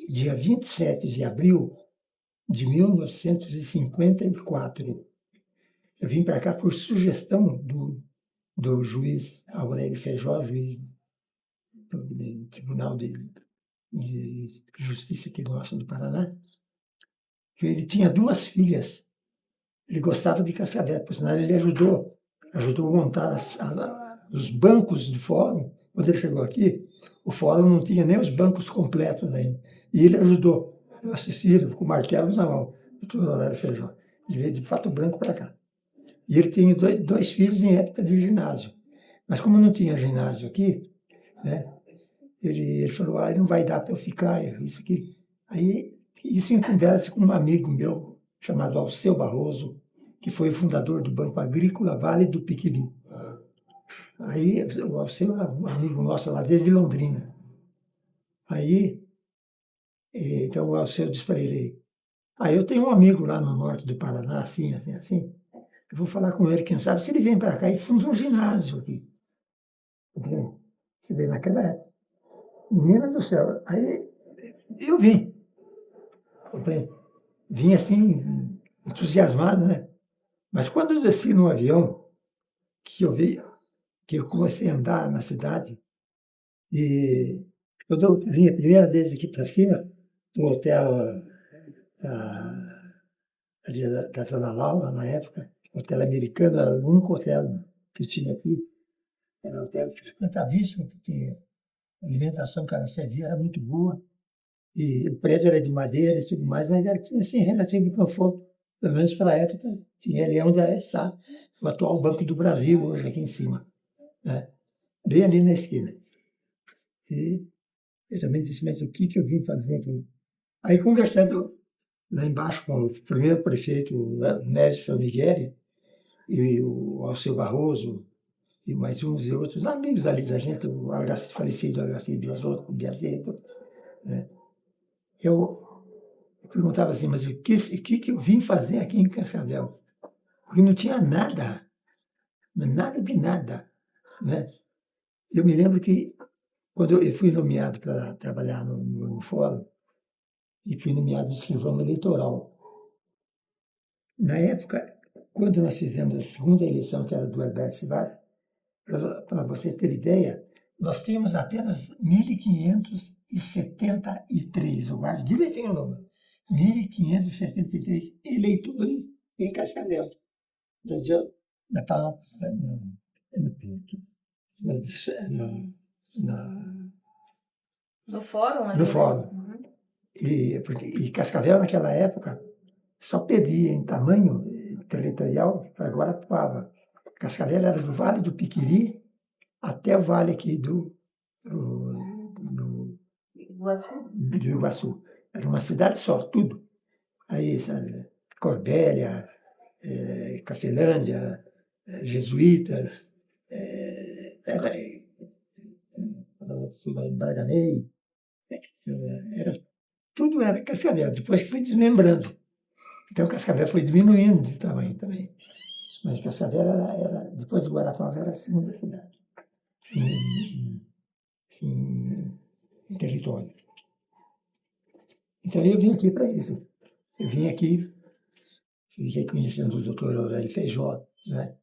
dia 27 de abril de 1954. Eu vim para cá por sugestão do juiz Aurélio Feijó, juiz do Tribunal de Justiça aqui nosso do Paraná. Ele tinha 2 filhas. Ele gostava de Cascavel, por sinal ele ajudou a montar os bancos do fórum. Quando ele chegou aqui, o fórum não tinha nem os bancos completos ainda. E ele ajudou. Eu assisti ele com o martelo na mão, o doutor Aurélio Feijó. Ele veio de Pato Branco para cá. E ele tinha 2 filhos em época de ginásio. Mas como não tinha ginásio aqui, né, ele falou, não vai dar para eu ficar, isso aqui. Aí, isso em conversa com um amigo meu, chamado Alceu Barroso, que foi o fundador do Banco Agrícola Vale do Piquiri. Aí, o Alceu era um amigo nosso lá desde Londrina. Aí, então o Alceu disse para ele, eu tenho um amigo lá no norte do Paraná, assim, assim, assim. Eu vou falar com ele, quem sabe, se ele vem para cá e funda um ginásio aqui. Entendeu? Você vê naquela época. Menina do céu. Aí eu vim. Vim assim, entusiasmado, né? Mas quando eu desci no avião, que eu comecei a andar na cidade, e quando eu vim a primeira vez aqui para cima, no hotel ali da Dona Laura, na época, hotel americano, era o único hotel que tinha aqui. Era um hotel frequentadíssimo, porque a alimentação que ela servia era muito boa. E o prédio era de madeira e tudo mais, mas era assim, relativo conforto, pelo menos para a época, tinha ali onde está o atual Banco do Brasil, hoje aqui em cima, né? Bem ali na esquina. E eu também disse, mas o que eu vim fazer aqui? Aí, conversando lá embaixo com o primeiro prefeito, o Nésio Famigeri, e o Alceu Barroso, e mais uns e outros amigos ali da gente, o falecido Agassiz Biasotto, o Biasotto, né? Eu perguntava assim, mas o que eu vim fazer aqui em Cascavel? Porque não tinha nada, nada de nada, né? Eu me lembro que quando eu fui nomeado para trabalhar no fórum, e fui nomeado no escrivão eleitoral. Na época, quando nós fizemos a segunda eleição, que era do Alberto Chivas, para você ter ideia, nós tínhamos apenas 1.573, eu guardo direitinho o número, 1.573 eleitores em Cascavel. Entendeu? Na, na, na, No fórum ali, no né? fórum. Uhum. E Cascavel, naquela época, só perdia em tamanho territorial para Guarapuava. Cascavel era do Vale do Piquiri até o vale aqui do Iguaçu. Era uma cidade só, tudo. Aí, sabe, Corbélia, Cafelândia, Jesuítas, Braganei, tudo era Cascavel, depois que foi desmembrando. Então, Cascavel foi diminuindo de tamanho também. Mas Cascavel depois de Guarapuava, era a segunda cidade em território. Então, eu vim aqui para isso. Eu vim aqui, fiquei conhecendo o doutor Aurélio Feijó, né?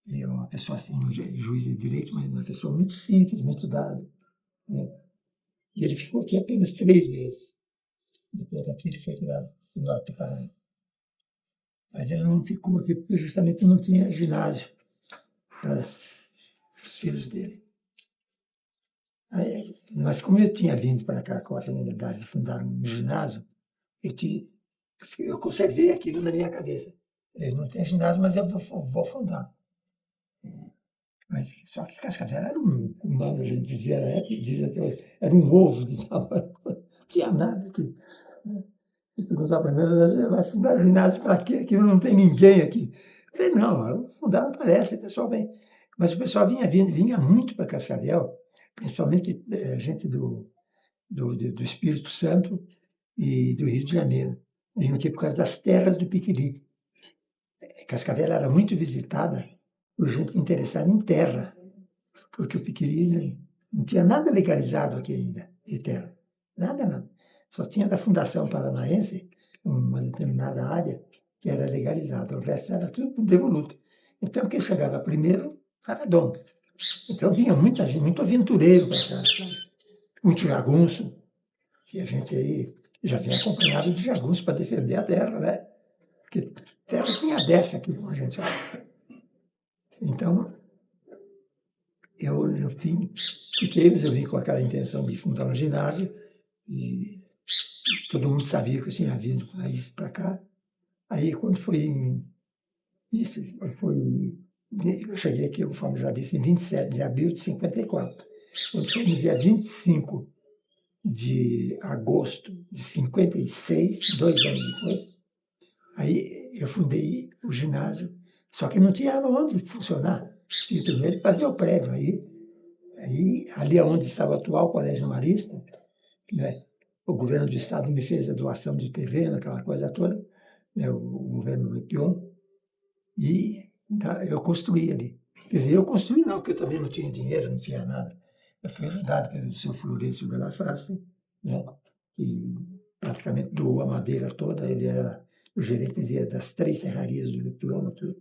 E é uma pessoa assim, um juiz de direito, mas uma pessoa muito simples, muito dada, né? E ele ficou aqui apenas 3 meses. Depois daqui ele foi para o norte do Paraná. Mas ele não ficou aqui porque justamente não tinha ginásio para os filhos dele. Aí, mas como eu tinha vindo para cá com a finalidade de fundar um ginásio, eu conservei aquilo na minha cabeça. Eu não tenho ginásio, mas eu vou fundar. Mas só que Cascavel era a gente dizia na época, diz até hoje, era um ovo de tamanho. Não tinha nada aqui. E perguntava para mim, você vai fundar ginásio para quê? Aqui não tem ninguém aqui. Eu falei, não, eu fundava parece, o pessoal vem. Mas o pessoal vinha muito para Cascavel, principalmente gente do Espírito Santo e do Rio de Janeiro. Vinham aqui por causa das terras do Piquiri. Cascavel era muito visitada por gente interessada em terra, porque o Piquiri não tinha nada legalizado aqui ainda de terra. Nada, nada. Só tinha da Fundação Paranaense uma determinada área que era legalizada, o resto era tudo devoluto. Então, quem chegava primeiro era dono. Então, vinha muita gente, muito aventureiro para cá, sabe? Muito jagunço. Tinha gente aí, já vinha acompanhado de jagunço para defender a terra, né? Porque terra tinha dessa aqui, como a gente sabe. Então, eu fiquei, eu vim com aquela intenção de fundar um ginásio e todo mundo sabia que eu tinha vindo para cá. Aí, quando foi isso, eu cheguei aqui, conforme já disse, em 27 de abril de 54. Quando foi no dia 25 de agosto de 56, 2 anos depois, aí eu fundei o ginásio, só que não tinha onde funcionar. Tinha primeiro que fazer o prédio. Aí, ali onde estava o atual Colégio Marista, né, o governo do estado me fez a doação de terreno, aquela coisa toda, né, o governo do Lepion, e eu construí ali. Quer dizer, eu construí não, porque eu também não tinha dinheiro, não tinha nada. Eu fui ajudado pelo seu Florencio Belafrace, né, que praticamente doou a madeira toda. Ele era o gerente das 3 serrarias do Lepion. O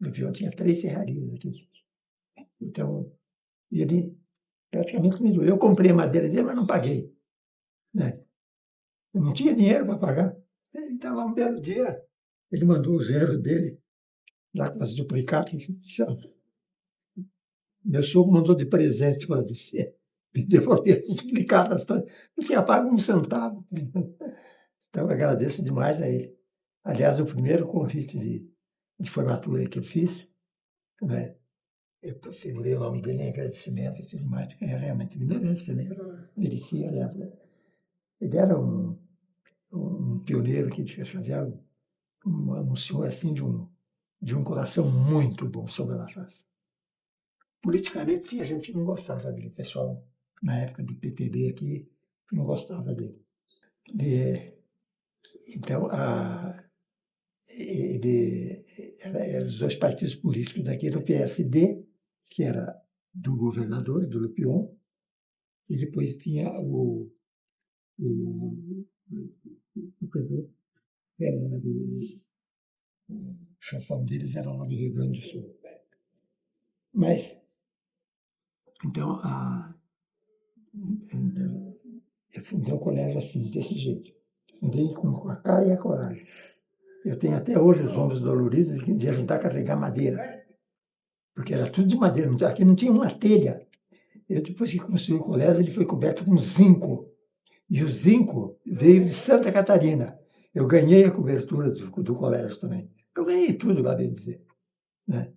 Lepion tinha 3 serrarias aqui. Então, ele praticamente me doou. Eu comprei a madeira dele, mas não paguei, né? Eu não tinha dinheiro para pagar. Então, lá um belo dia, ele mandou o zero dele, lá com as duplicatas. Meu sogro mandou de presente para você. Me devolver as duplicadas todas. Não tinha pago um centavo. Então, eu agradeço demais a ele. Aliás, o primeiro convite de formatura que eu fiz, né, eu figurei o nome dele em agradecimento e tudo mais, porque realmente me merece, né? Merecia, né? Ele era um pioneiro aqui de Cascavel, um senhor assim de um coração muito bom sobre a face. Politicamente, a gente não gostava dele, pessoal, na época do PTB aqui, não gostava dele. Então, os 2 partidos políticos daqui eram o PSD, que era do governador, do Lupion, e depois tinha o PV, o chefão deles era lá do Rio Grande do Sul. Mas, então, eu fundei o colégio assim, desse jeito. Fundei com a cara e a coragem. Eu tenho até hoje os ombros doloridos de ajudar a carregar madeira, porque era tudo de madeira. Aqui não tinha uma telha. Eu, depois que construí o colégio, ele foi coberto com zinco. E o zinco veio de Santa Catarina. Eu ganhei a cobertura do colégio também. Eu ganhei tudo, lá bem dizer, né?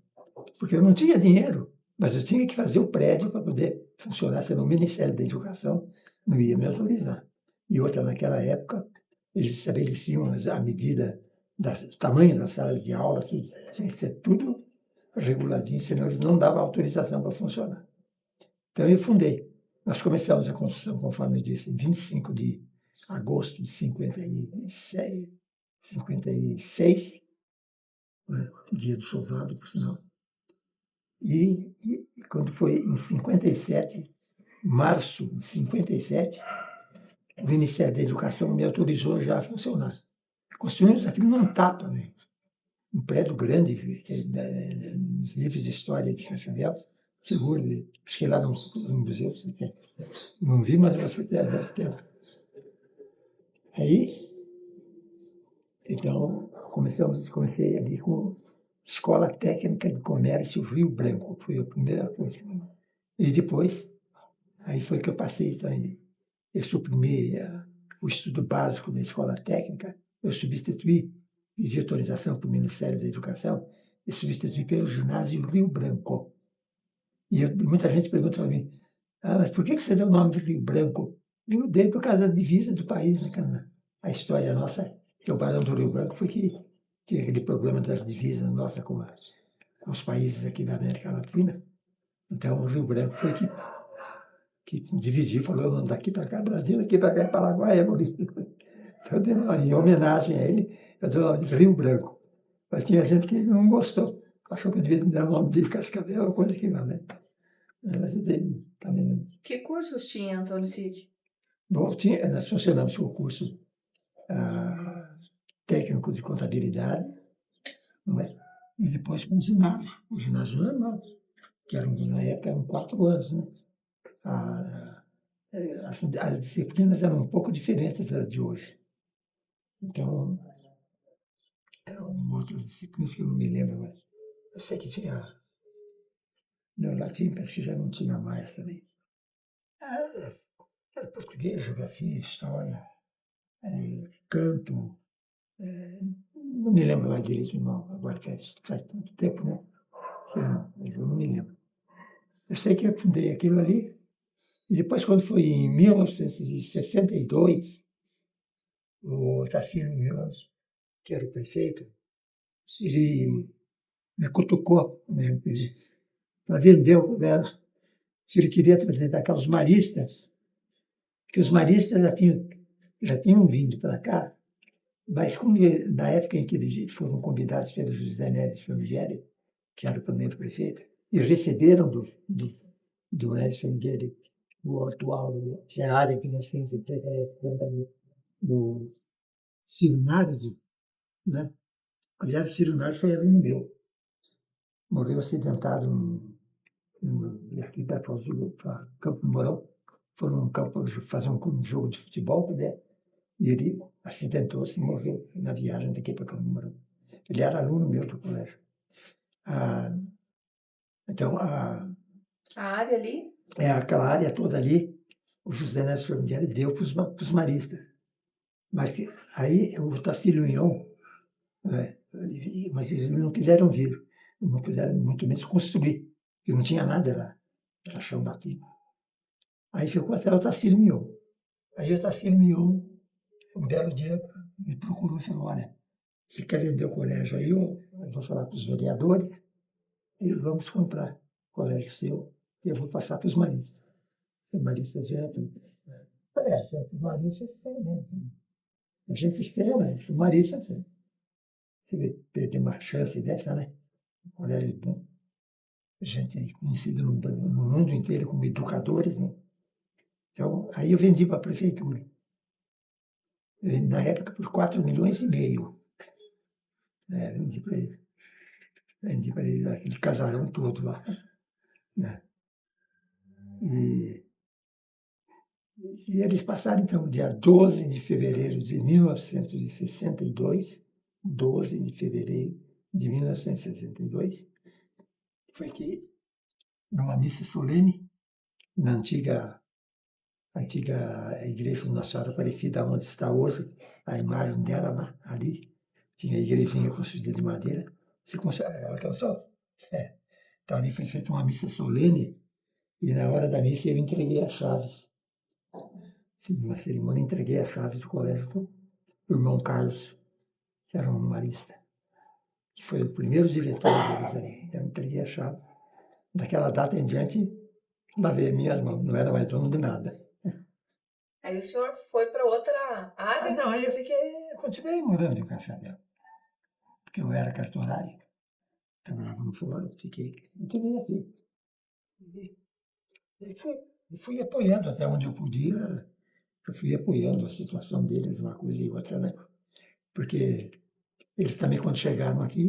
Porque eu não tinha dinheiro, mas eu tinha que fazer o prédio para poder funcionar, senão o Ministério da Educação não ia me autorizar. E outra, naquela época, eles estabeleciam a medida do tamanho das salas de aula, tudo, tinha que ser tudo reguladinho, senão eles não davam autorização para funcionar. Então eu fundei. Nós começamos a construção, conforme eu disse, em 25 de agosto de 56, né, dia do soldado, por sinal. E quando foi em 57, março de 57, o Ministério da Educação me autorizou já a funcionar. Construímos aquilo num tapa, né? Um prédio grande, nos livros de história de Cascavel, seguro, acho que lá no museu você tem. Não vi, mas você deve ter. Aí, então, comecei ali com Escola Técnica de Comércio Rio Branco, foi a primeira coisa. E depois, aí foi que eu passei também. Eu suprimi o estudo básico da escola técnica, eu substituí, fiz autorização para o Ministério da Educação, e substituí pelo ginásio Rio Branco. E muita gente pergunta para mim, mas por que você deu o nome de Rio Branco? Eu dei por causa da divisa do país, né? A história nossa, que o Barão do Rio Branco foi que tinha aquele problema das divisas nossa com os países aqui da América Latina. Então, o Rio Branco foi que dividiu, falou, daqui para cá, Brasil, daqui para cá, Paraguai, é Bolívia. Então, em homenagem a ele, eu dei o nome de Rio Branco. Mas tinha gente que não gostou, achou que eu devia me dar o nome de Cascavel, ou coisa que não, né? Mas eu dei também. Que cursos tinha, Antônio Cid? Bom, nós funcionamos com o curso técnico de contabilidade, não é? E depois com o ginásio normal, que na época eram 4 anos, né? Ah, as disciplinas eram um pouco diferentes das de hoje. Então, eram outras disciplinas que eu não me lembro mais. Eu sei que tinha. No latim, parece que já não tinha mais também. Era português, geografia, história, canto. Não me lembro mais direito, não. Agora faz tanto tempo, né? Eu não me lembro. Eu sei que eu fundei aquilo ali. E depois, quando foi em 1962, o Tarcísio Meirelles, que era o prefeito, ele me cutucou, né, para vender o colégio, que ele queria apresentar cá os maristas, que os maristas já tinham vindo para cá, mas como na época em que eles foram convidados pelo José Neves Fermigeri, que era o primeiro prefeito, e receberam do Neves Fermigeri o atual, essa área que nós temos no Ciro Nardi, né? Aliás, o Ciro Nardi foi aluno meu. Morreu acidentado aqui da Foz do Campo Mourão. Foram num campo fazer um jogo de futebol, né? E ele acidentou-se e morreu na viagem daqui para Campo Mourão. Ele era aluno meu do colégio. Então, A área ali? aquela área toda ali, o José Neves Fermigeri deu para os maristas. Mas aí o Tacílio União, né, mas eles não quiseram vir, não quiseram muito menos construir, porque não tinha nada lá, era chão batido. Aí ficou até o Tacílio União. Aí o Tacílio União, um belo dia, me procurou e falou, olha, você quer vender o colégio aí, eu vou falar com os vereadores e vamos comprar o colégio seu e eu vou passar para os maristas. Os maristas vieram. Os maristas têm, né? A gente tem, né? Os maristas têm. Se tem uma chance dessa, né? O colégio bom. A gente é conhecido no mundo inteiro como educadores, né? Então, aí eu vendi para a prefeitura. Na época, por 4,5 milhões. Vendi para ele. Vendi para ele aquele casarão todo lá. Né? E eles passaram, então, dia 12 de fevereiro de 1962, 12 de fevereiro de 1962, foi que, numa missa solene, na antiga igreja de Nossa Senhora Aparecida, onde está hoje, a imagem dela ali, tinha a igrejinha construída de madeira. Se alcançou? É. Então ali foi feita uma missa solene e na hora da missa eu entreguei as chaves. Fiz uma cerimônia, entreguei as chaves do colégio para o irmão Carlos, que era um marista, que foi o primeiro diretor deles ali. Então, eu entreguei a chave. Daquela data em diante, lavei minhas mãos, não era mais dono de nada. Aí o senhor foi para outra área? Não, aí eu continuei morando em Cascavel, porque eu era cartorário, trabalhava no fórum, continuei aqui. E fui apoiando até onde eu podia, eu fui apoiando a situação deles, uma coisa e outra, né? Porque eles também, quando chegaram aqui,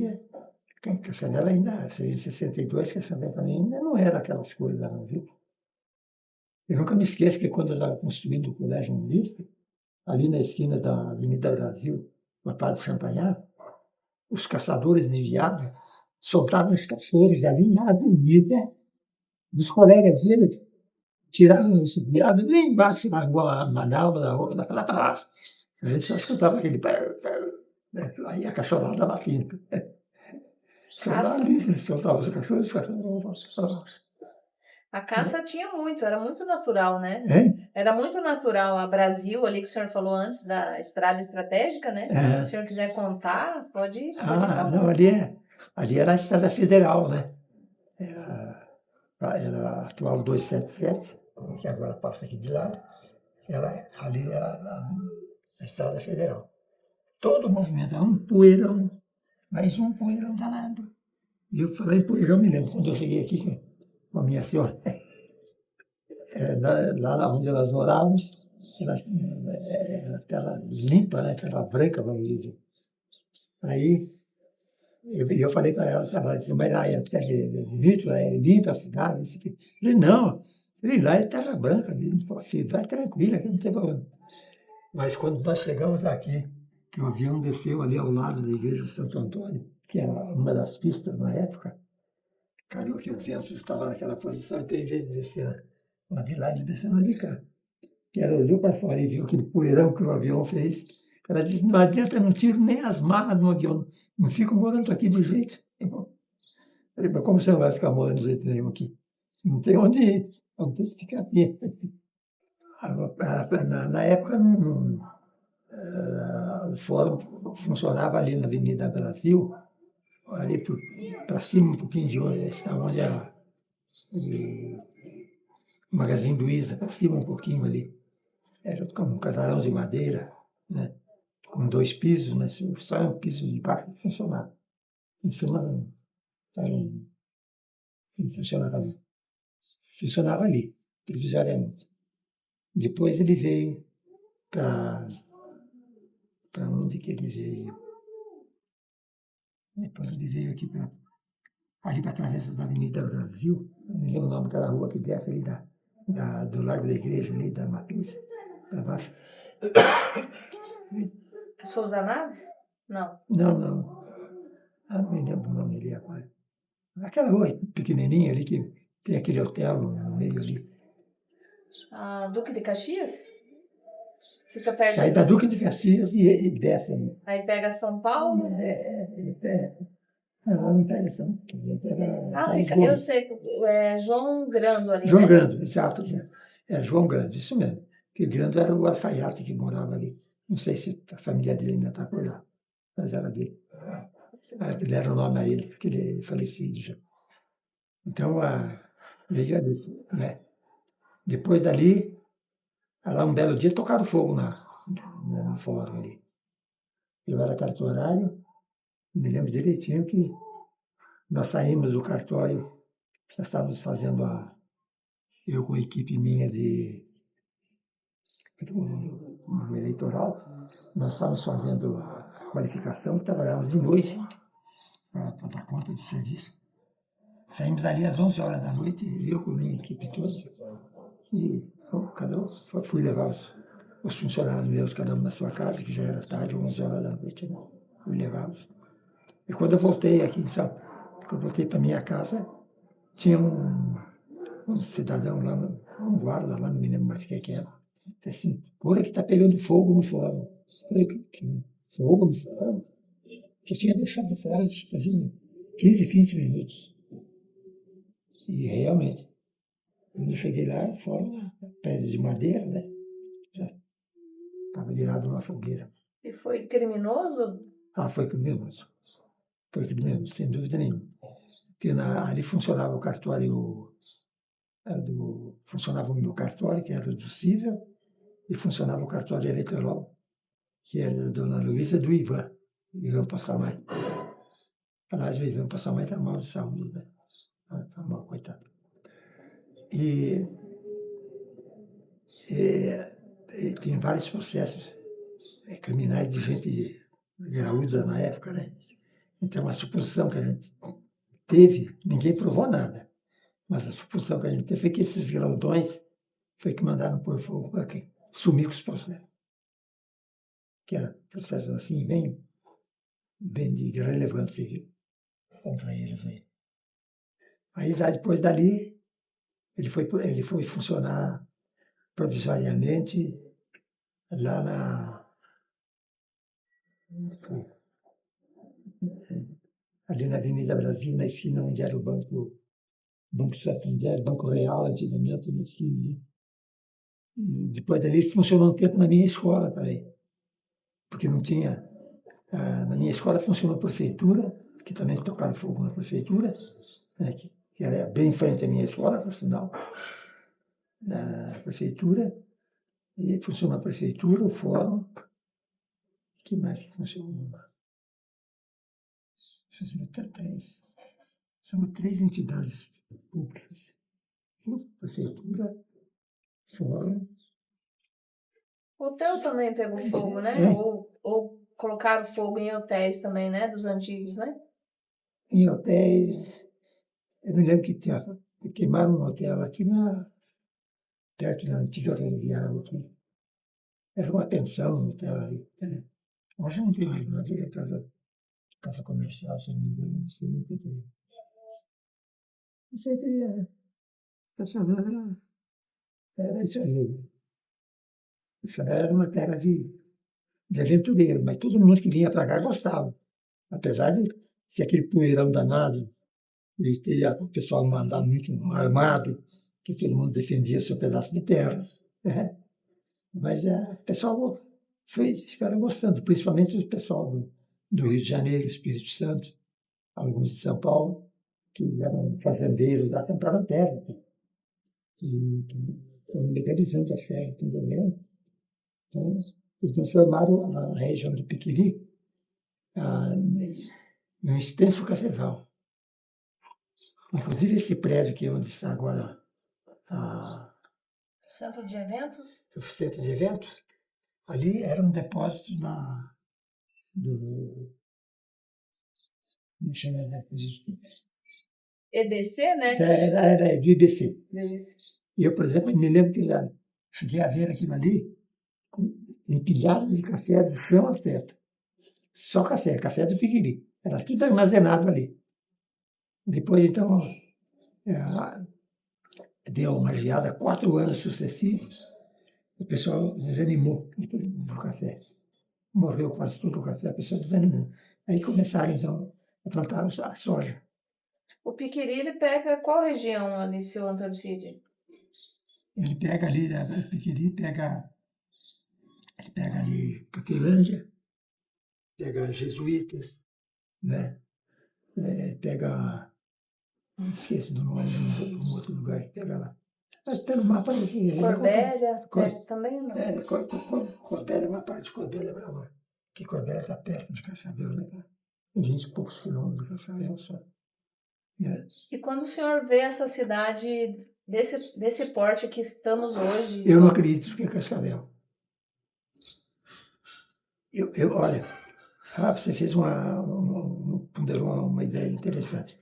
Cascavel ainda, em 62, Cascavel também ainda não era aquelas coisas, não, viu? Eu nunca me esqueço que quando eu estava construindo o Colégio Unista, ali na esquina da Avenida Brasil, na Padre Champagnat, os caçadores de viado soltavam os cachorros ali na avenida dos colegas deles, tiravam os viados lá embaixo na rua Manaus, na rua daquela praça. A gente só escutava aquele né? Aí a cachorrada batendo. Só lá ali, eles soltavam os cachorros, os cachorros. A caça tinha muito, era muito natural, né? Hein? Era muito natural a Brasil, ali que o senhor falou antes, da estrada estratégica, né? Se o senhor quiser contar, pode falar. Não, ali era a Estrada Federal, né? Era a atual 277, que agora passa aqui de lado. Ali era a Estrada Federal. Todo o movimento era um poeirão, mas um poeirão danado. E eu falei em poeirão, me lembro, quando eu cheguei aqui com a minha senhora, lá onde nós morávamos, Era tela limpa, né? Tela branca, vamos dizer. Aí eu falei para ela disse, mas lá é bonito, é limpa a cidade, isso aqui. Eu falei, não, lá é terra branca mesmo, filho, vai tranquila, que não tem problema. Mas quando nós chegamos aqui, que o avião desceu ali ao lado da igreja de Santo Antônio, que era uma das pistas na época, calhou que o vento estava naquela posição, então em vez de descer lá de lá, ele desceu lá de cá. E ela olhou para fora e viu aquele poeirão que o avião fez. Ela disse, não adianta, não tiro nem as malas do avião, não fico morando aqui de jeito. Eu falei, mas como você não vai ficar morando de jeito nenhum aqui? Não tem onde ir, vamos ter que ficar aqui. Na época, o fórum funcionava ali na Avenida Brasil, ali para cima um pouquinho de onde está, onde era o Magazine Luiza, para cima um pouquinho ali. Era como um casarão de madeira, né? Com 2 pisos, mas só um piso de baixo funcionava. Em cima não funcionava ali. Funcionava ali, provisoriamente. Depois ele veio para onde que ele veio? Depois ele veio aqui ali para a travessa da Avenida Brasil, não me lembro o nome daquela rua que desce ali do Largo da Igreja, ali da Matriz, para baixo. Souza Naves? Não. Não. Não me lembro o nome ali agora. Aquela rua pequenininha ali que tem aquele hotel no meio ali. Duque de Caxias? Fica perto Sai da Duque de Caxias e desce ali. Aí pega São Paulo? Não pega São Paulo, pega Fica, eu sei, é João Grando ali, João né? Grando, exato. É João Grando, isso mesmo. Que Grando era o alfaiate que morava ali. Não sei se a família dele ainda está por lá, mas era dele. Deram o nome a ele, porque ele é falecido já. Então, veio ali, né? Depois dali, lá um belo dia, tocaram fogo no fórum ali. Eu era cartorário, me lembro direitinho que nós saímos do cartório, nós estávamos fazendo eu com a equipe minha do eleitoral, nós estávamos fazendo a qualificação, trabalhávamos de noite para dar conta do serviço. Saímos ali às 11 horas da noite, eu com a minha equipe toda, e fui levar os funcionários meus, cada um na sua casa, que já era tarde, 11 horas da noite, né? Fui levá-los. E quando eu voltei aqui em São Paulo, quando eu voltei para minha casa, tinha um cidadão lá, um guarda lá, não me lembro mais o que era. Assim, olha que está pegando fogo no fórum. Falei, fogo no fórum? Que eu tinha deixado fora, fazia 15, 20 minutos. E realmente, quando eu cheguei lá, o fórum, prédio de madeira, né? Já estava virado numa fogueira. E foi criminoso? Foi criminoso. Foi criminoso, sem dúvida nenhuma. Porque ali funcionava o cartório, funcionava o meu cartório, que era o do Cível, e funcionava o cartório eleitoral, que era da Dona Luísa do Ivan Passamai. Aliás, o Ivan Passamai está mal de saúde, né? Está mal, coitado. E tem vários processos criminais de gente graúda na época, né? Então, a suposição que a gente teve, ninguém provou nada, mas a suposição que a gente teve foi que esses graudões foi que mandaram pôr fogo para sumir com os processos. Que eram processos assim, bem de relevância contra eles aí. Aí, depois dali, ele foi funcionar provisoriamente lá ali na Avenida Brasil, na esquina onde era o Banco Santander, Banco Real, antigamente, na esquina ali. E depois dali, ele funcionou um tempo na minha escola também, porque não tinha... na minha escola funcionou a prefeitura, que também tocaram fogo na prefeitura, né, que era bem em frente à minha escola, por sinal, da prefeitura, e funcionou a prefeitura, o fórum, o que mais que funcionou? São 3 entidades públicas, prefeitura, fórum O hotel também pegou fogo, né? Ou colocaram fogo em hotéis também, né? Dos antigos, né? Em hotéis, eu me lembro que queimaram um hotel aqui perto da antiga rodoviária aqui. Era uma pensão no hotel ali. Né? Hoje não tem mais, não tem casa comercial, se não me engano, isso não tem. Sempre essa era isso aí. Essa era uma terra de aventureiro, mas todo mundo que vinha para cá gostava. Apesar de ser aquele poeirão danado, e ter o pessoal mandado muito armado, que todo mundo defendia seu pedaço de terra. Né? Mas o pessoal ficaram gostando, principalmente o pessoal do Rio de Janeiro, Espírito Santo, alguns de São Paulo, que eram fazendeiros lá, compraram terra, que estão legalizando as terras, tudo bem? Então, eles transformaram a região de Piquiri num extenso cafezal. Inclusive esse prédio que é onde está agora Centro de eventos? o centro de eventos, ali era um depósito do. Como chama? EBC, né? Era do IBC. Isso. Eu, por exemplo, me lembro que cheguei a ver aquilo ali, empilhados de café do chão ao teto. Só café do Piquiri. Era tudo armazenado ali. Depois, então, deu uma geada 4 anos sucessivos, o pessoal desanimou do café. Morreu quase todo o café, a pessoa desanimou. Aí começaram, então, a plantar a soja. O Piquiri, ele pega qual região ali, seu Antônio Cid? Ele pega ali, o Piquiri ele pega ali Caquelândia, pega Jesuítas, né? Pega, não esqueço do nome de um outro lugar, pega lá. Mas pelo mapa... Corbélia, pega também não? Corbélia, uma parte de Corbélia é maior. Que Corbélia está perto de Cascavel, né? 20 e poucos quilômetros de Cascavel só. E quando o senhor vê essa cidade desse porte que estamos hoje... Eu não acredito que é Cascavel. Olha, você fez ponderou uma ideia interessante.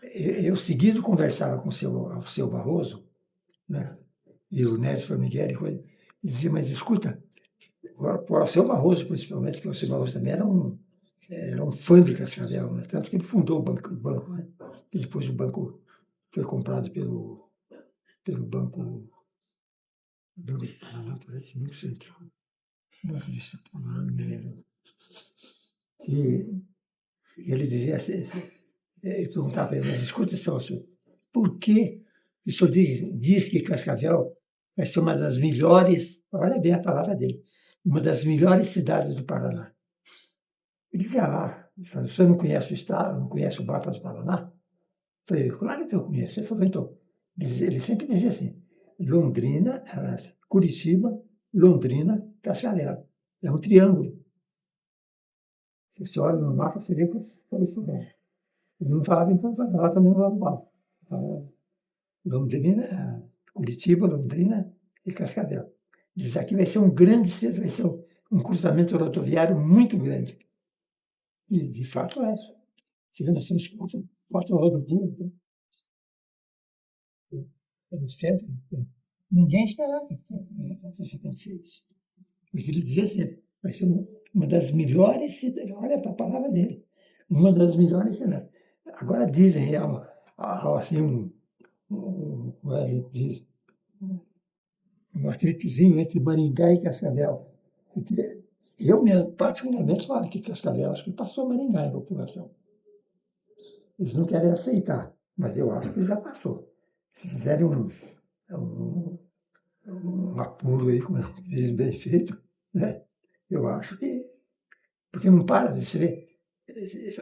Eu seguido conversava com o seu Barroso, né? E o Nédio Formigueri, dizia, mas escuta, o seu Barroso, principalmente, que o seu Barroso também era um fã de Cascavel, né? Tanto que ele fundou o banco, né? E depois o banco foi comprado pelo Banco do Paraná, parece muito central. Banco de São Paulo, não me lembro. E ele dizia assim, eu perguntava para ele, mas escuta, Celso, por que o senhor diz que Cascavel vai ser uma das melhores, olha bem a palavra dele, uma das melhores cidades do Paraná? Ele dizia, o senhor não conhece o estado, não conhece o mapa do Paraná? Eu falei, claro que eu conheço. Ele falou, então, ele sempre dizia assim, Londrina, Curitiba, Londrina, Cascavel. É um triângulo. Se você olha no mapa, você vê que é isso mesmo. Ele não falava em Pantanal, falava também no mapa. Londrina, Curitiba, Londrina e Cascavel. Diz aqui vai ser um grande centro, vai ser um cruzamento rodoviário muito grande. E, de fato, é. Se vê, nós temos 4 rodovias no centro. Ninguém esperava que fosse acontecer isso. Mas ele dizia assim, vai ser uma das melhores cidades, olha a palavra dele, uma das melhores cidades. Agora dizem, assim, como ele diz, um atritozinho entre Maringá e Cascavel. Porque eu mesmo, particularmente, falo que Cascavel acho que passou Maringá em população. Eles não querem aceitar, mas eu acho que já passou. Se fizerem um apuro aí, como diz, bem feito, né? Eu acho que... Porque não para, você vê,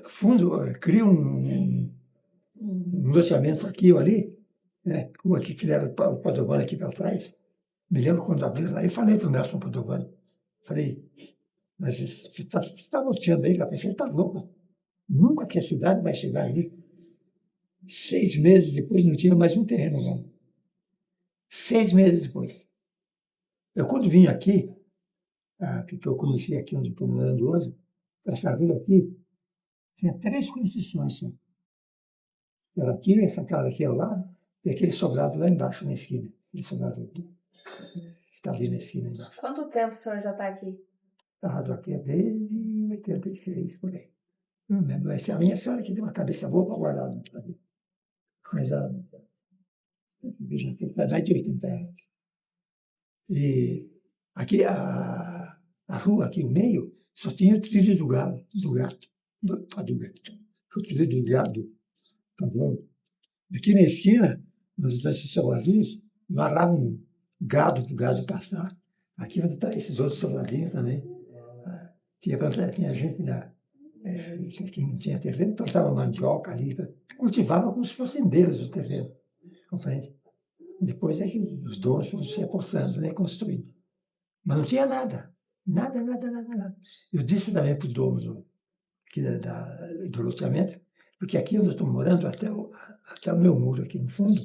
fundo, cria um loteamento aqui ou ali, né? Como aqui que era o Padovani aqui para trás. Me lembro quando abriu lá, eu falei para o Nelson Padovani, falei, mas você está loteando aí, rapaz, ele está louco. Nunca que a cidade vai chegar ali. 6 meses depois não tinha mais um terreno lá. 6 meses depois. Eu quando vim aqui, que eu conheci aqui onde estou morando hoje, essa rua aqui, tinha 3 construções só. Era aqui, essa casa aqui ao lado, e aquele sobrado lá embaixo na esquina. Aquele sobrado aqui, que está ali na esquina embaixo. Quanto tempo o senhor já está aqui? Estou aqui desde 86, por aí. Não lembro. Essa é a minha senhora que tem uma cabeça boa para guardar. Mas já tem mais de 80 anos. E aqui, a rua aqui no meio, só tinha o trilho do gado, do gato. O trilho do gado. Tá bom? Aqui na esquina, nos esses sobradinhos, amarravam gado para o gado passar. Aqui onde está esses outros sobradinhos também. Tinha gente que não tinha terreno, plantava mandioca ali, cultivava como se fossem deles o terreno. Compreende? Depois é que os donos foram se apossando, né, construindo. Mas não tinha nada. Nada, nada, nada, nada. Eu disse também para o dono do loteamento, porque aqui onde eu estou morando, até o meu muro aqui no fundo,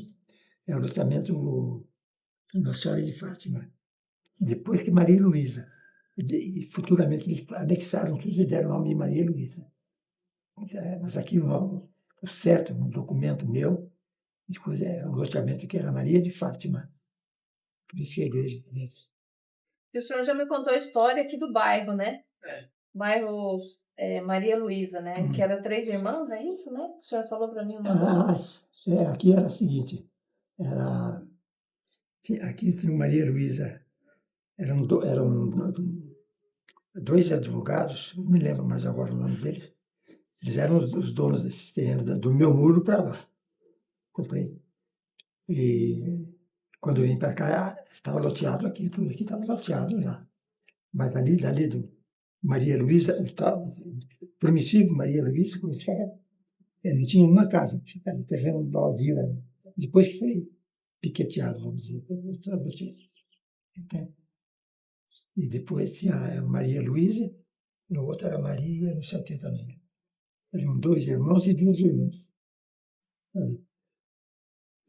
é o loteamento Nossa Senhora de Fátima. Depois que Maria Luísa. E futuramente eles anexaram tudo e deram o nome de Maria Luísa. Mas aqui o certo, um documento meu, depois é o loteamento que era Maria de Fátima. Por isso que é a igreja. E o senhor já me contou a história aqui do bairro, né? Bairro Maria Luísa, né? Que era 3 irmãs, é isso, né? O senhor falou para mim uma vez. Aqui era o seguinte, aqui tinha Maria Luísa, eram 2 advogados, não me lembro mais agora o nome deles, eles eram os donos desses terrenos, do meu muro para lá. Comprei. E quando eu vim para cá, estava loteado aqui, tudo aqui estava loteado já. Mas ali do Maria Luísa, primitivo Maria Luísa, não tinha uma casa, ficava um terreno baldio, depois que foi piqueteado, vamos dizer. Entende? E depois tinha a Maria Luísa, no outro era Maria, não sei o que também. Eram 2 irmãos e 2 irmãs.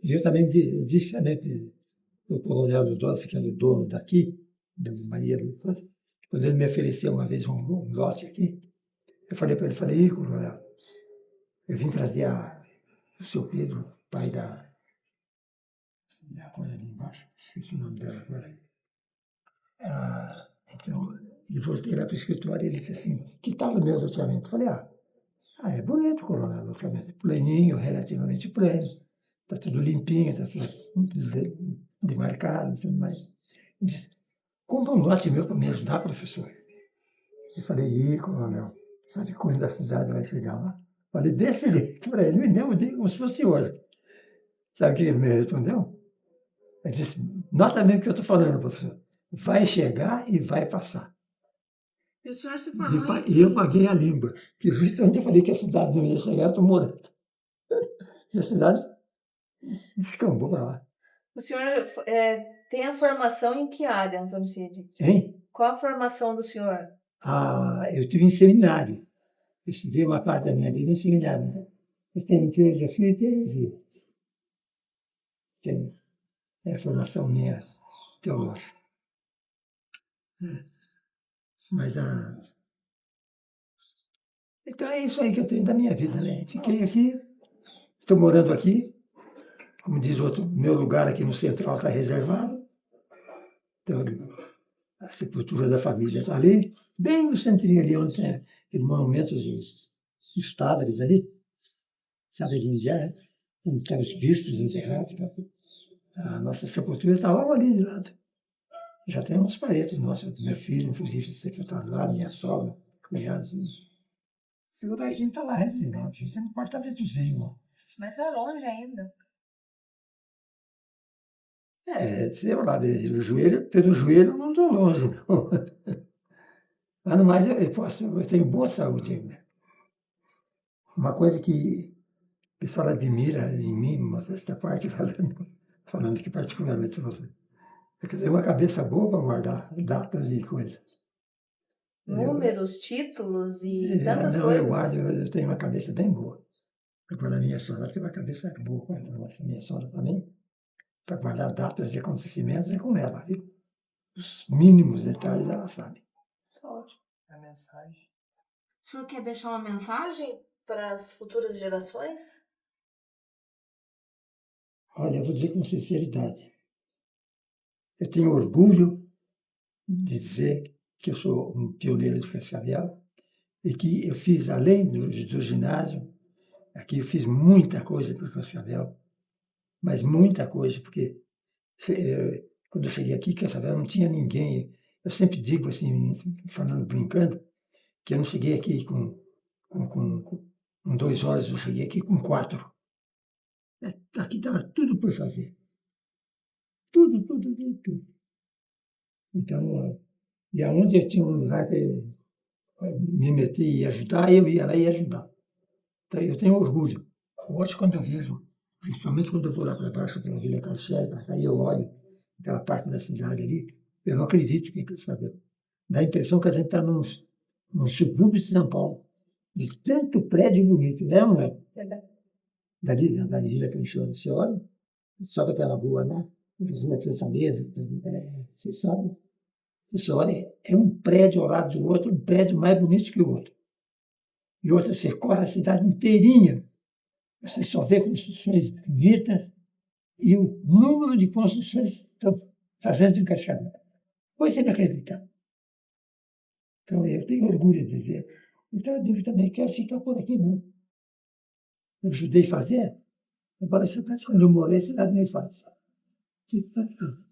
E eu também disse também que o coronel Ludolfo, que era o dono daqui, da Maria Luísa, quando ele me ofereceu uma vez um lote aqui, eu falei para ele, coronel, eu vim trazer o seu Pedro, pai da coisa ali embaixo, esqueci o nome dela agora. Então, e voltei lá para o escritório e ele disse assim, que tal o meu loteamento? Eu falei, é bonito, coronel, o loteamento planinho, relativamente plano, está tudo limpinho, está tudo demarcado e tudo mais. Ele disse, compra um lote meu para me ajudar, professor. Eu falei, coronel, sabe quando a cidade vai chegar lá? Falei, desse jeito para ele, me deu como se fosse hoje. Sabe o que ele me respondeu? Ele disse, nota bem o que eu estou falando, professor. Vai chegar e vai passar. E o senhor se formou E eu paguei a língua, que justamente eu falei que a cidade não ia chegar, eu estou morando. E a cidade descambou para lá. O senhor tem a formação em que área, Antônio Cid? Hein? Qual a formação do senhor? Eu estive em seminário. Eu estudei uma parte da minha vida em seminário. Né? Eu tenho filosofia e teologia. É a formação minha teológica. Mas então é isso aí que eu tenho da minha vida, né? Fiquei aqui, estou morando aqui, como diz o outro, meu lugar aqui no Central está reservado. Então, a sepultura da família está ali, bem no centrinho ali, onde tem aquele monumento dos padres ali, sabe ali onde é? Onde estão os bispos enterrados. A nossa sepultura está logo ali de lado. Já tem uns parentes nossos, meu filho, inclusive, sepultado lá, minha sogra, cunhados. Esse lugarzinho está lá reservado, a gente tem um apartamentozinho lá. Mas é longe ainda. Sei lá, pelo joelho não estou longe, não. Mas no mais eu tenho boa saúde ainda. Uma coisa que o pessoal admira em mim, mas esta parte falando que particularmente você, é que eu tenho uma cabeça boa para guardar datas e coisas. Números, títulos e tantas não, coisas. Eu tenho uma cabeça bem boa. Agora a minha sogra tem uma cabeça boa, a minha sogra também, para guardar datas e acontecimentos é com ela, viu? Os mínimos detalhes ela sabe. A mensagem. O senhor quer deixar uma mensagem para as futuras gerações? Olha, eu vou dizer com sinceridade. Eu tenho orgulho de dizer que eu sou um pioneiro de Cascavel e que eu fiz, além do ginásio, aqui eu fiz muita coisa para Cascavel, mas muita coisa, porque quando eu cheguei aqui, Cascavel não tinha ninguém. Eu sempre digo assim, falando, brincando, que eu não cheguei aqui com 2 horas, eu cheguei aqui com 4. Aqui estava tudo por fazer. Tudo, tudo, tudo, tudo. Então, e aonde eu tinha um lugar para eu me meter e ajudar, eu ia lá e ajudar. Então, eu tenho orgulho. Hoje, quando eu vejo, principalmente quando eu vou lá para baixo, pela Vila Carcere, para cá, eu olho aquela parte da cidade ali, eu não acredito que eu sabia. Dá a impressão que a gente está num subúrbio de São Paulo, de tanto prédio bonito, né, não é? Dali, da Vila Carcere, você olha, sobe aquela rua, né? Rua Fortaleza, você sobe, você olha, é um prédio ao lado do outro, um prédio mais bonito que o outro. E outra, você corre a cidade inteirinha, você só vê construções bonitas e o número de construções que estão fazendo em Cascavel. Coisa inacreditável. Então, eu tenho orgulho de dizer. Então, eu digo também, quero ficar por aqui, não. Eu ajudei a fazer, agora, quando eu morrer, a cidade me faz. Fico praticando.